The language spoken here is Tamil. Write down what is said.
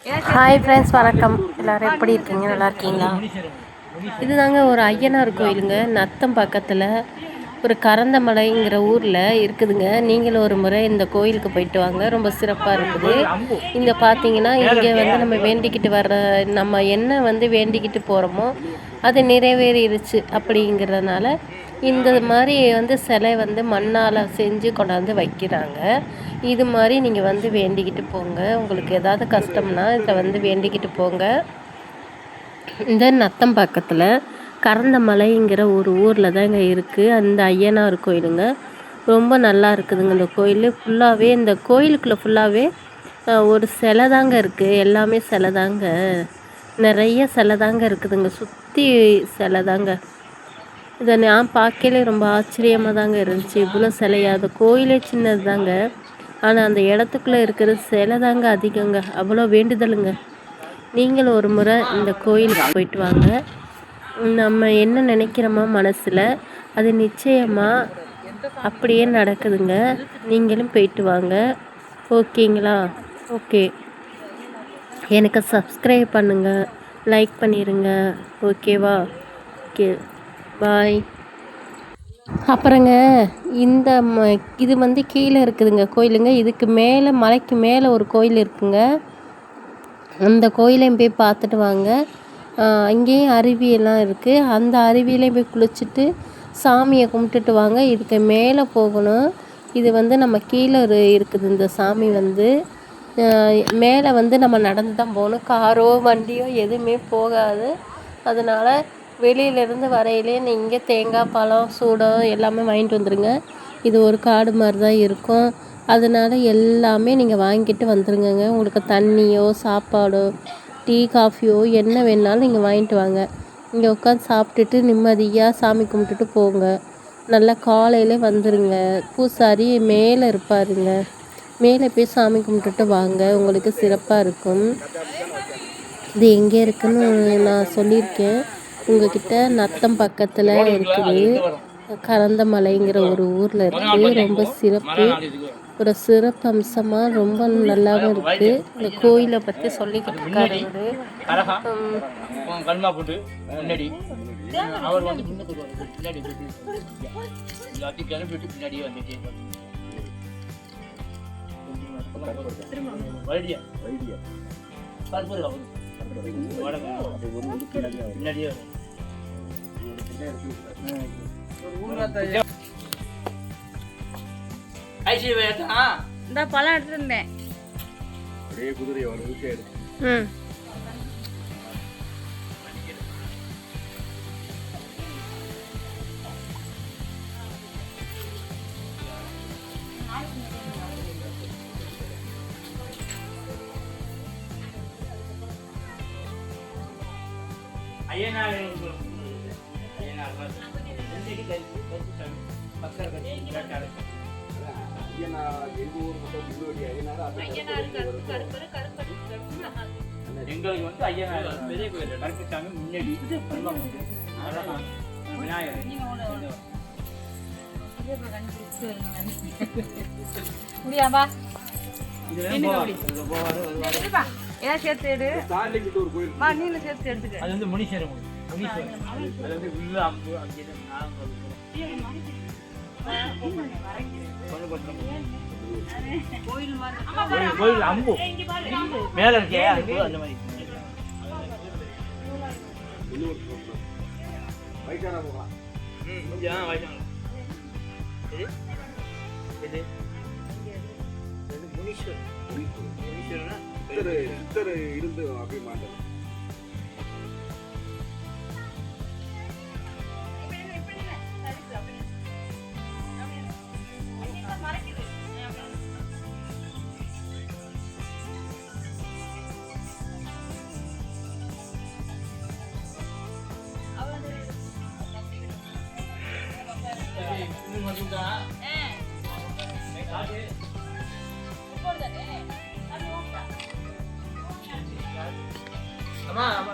ஹாய் ஃப்ரெண்ட்ஸ், வணக்கம். எல்லோரும் எப்படி இருக்கீங்க? நல்லா இருக்கீங்களா? இதுதாங்க ஒரு ஐயனார் கோயிலுங்க. நத்தம் பக்கத்தில் ஒரு கரந்தமலைங்கிற ஊரில் இருக்குதுங்க. நீங்களும் ஒரு முறை இந்த கோயிலுக்கு போயிட்டு வாங்க, ரொம்ப சிறப்பாக இருக்குது. இங்கே பார்த்தீங்கன்னா, இங்கே வந்து நம்ம வேண்டிக்கிட்டு வர்ற நம்ம என்ன வந்து வேண்டிக்கிட்டு போகிறோமோ அது நிறைவேறிடுச்சு அப்படிங்கிறதுனால இந்த மாதிரி வந்து சிலை வந்து மண்ணால் செஞ்சு கொண்டாந்து வைக்கிறாங்க. இது மாதிரி நீங்கள் வந்து வேண்டிக்கிட்டு போங்க. உங்களுக்கு ஏதாவது கஷ்டம்னா இதில் வந்து வேண்டிக்கிட்டு போங்க. இந்த நத்தம் பக்கத்தில் கரந்தமலைங்கிற ஒரு ஊரில் தாங்க இருக்குது அந்த ஐயனார் கோயிலுங்க. ரொம்ப நல்லா இருக்குதுங்க. இந்த கோயில் ஃபுல்லாகவே, இந்த கோயிலுக்குள்ளே ஃபுல்லாகவே ஒரு சிலை தாங்க இருக்குது. எல்லாமே சிலை தாங்க, நிறைய சிலை தாங்க இருக்குதுங்க. சுற்றி சிலை தாங்க. இதை நான் பார்க்கலே ரொம்ப ஆச்சரியமாக தாங்க இருந்துச்சு. இவ்வளோ சிலையா? அந்த கோயிலே சின்னது தாங்க, ஆனால் அந்த இடத்துக்குள்ளே இருக்கிற சிலை தாங்க அதிகங்க. அவ்வளோ வேண்டுதலுங்க. நீங்களும் ஒரு முறை இந்த கோயிலுக்கு போயிட்டு வாங்க. நம்ம என்ன நினைக்கிறோமோ மனசில் அது நிச்சயமாக அப்படியே நடக்குதுங்க. நீங்களும் போயிட்டு வாங்க. ஓகேங்களா? ஓகே, எனக்கு சப்ஸ்கிரைப் பண்ணுங்கள், லைக் பண்ணிடுங்க. ஓகேவா? ஓகே, பாய். அப்புறங்க இந்த இது வந்து கீழே இருக்குதுங்க கோயிலுங்க. இதுக்கு மேலே, மலைக்கு மேலே ஒரு கோயில் இருக்குங்க. அந்த கோயிலையும் போய் பார்த்துட்டு வாங்க. அங்கேயும் அருவியெல்லாம் இருக்குது. அந்த அருவியிலையும் போய் குளிச்சுட்டு சாமியை கும்பிட்டுட்டு வாங்க. இதுக்கு மேலே போகணும். இது வந்து நம்ம கீழே இருக்குது. இந்த சாமி வந்து மேலே வந்து நம்ம நடந்து தான் போகணும். காரோ வண்டியோ எதுவுமே போகாது. அதனால் வெளியிலேருந்து வரையிலே நீங்கள் தேங்காய், பழம், சூடம் எல்லாமே வாங்கிட்டு வந்துடுங்க. இது ஒரு காடு மாதிரி தான் இருக்கும். அதனால் எல்லாமே நீங்கள் வாங்கிட்டு வந்துடுங்கங்க. உங்களுக்கு தண்ணியோ, சாப்பாடோ, டீ, காஃபியோ என்ன வேணாலும் நீங்கள் வாங்கிட்டு வாங்க. இங்கே உட்காந்து சாப்பிட்டுட்டு நிம்மதியாக சாமி கும்பிட்டுட்டு போங்க. நல்லா காலையில் வந்துடுங்க. பூசாரி மேலே இருப்பாருங்க. மேலே போய் சாமி கும்பிட்டுட்டு வாங்க. உங்களுக்கு சிறப்பாக இருக்கும். இது எங்கே இருக்குன்னு நான் சொல்லியிருக்கேன் உங்ககிட்ட. நத்தம் பக்கத்தில் இருக்குது. கரந்தமலைங்கிற ஒரு ஊரில் இருக்குது. ரொம்ப சிறப்பு, ஒரு சிறப்பு அம்சமாக ரொம்ப நல்லாவும் இருக்குது. இந்த கோயிலை பற்றி சொல்லிக்கிட்டு இருக்காரு. இந்த பழம் எடுத்துருந்தேன். எங்களுக்கு வந்து ஐயனார் பெரிய கோயில் கருப்புசாமி முன்னாடி விநாயகர். சேர்த்து எடு. நீல சேர்த்து எடுத்துக்க. அது வந்து முனீஸ்வரன் கோயில். அது வந்து உள்ள அம்பு அங்கே கோயில் அம்பு மேல இருக்கே அம்பு அந்த மாதிரி. இருந்து அப்படி மாட்டேன். ஆமா ஆமா.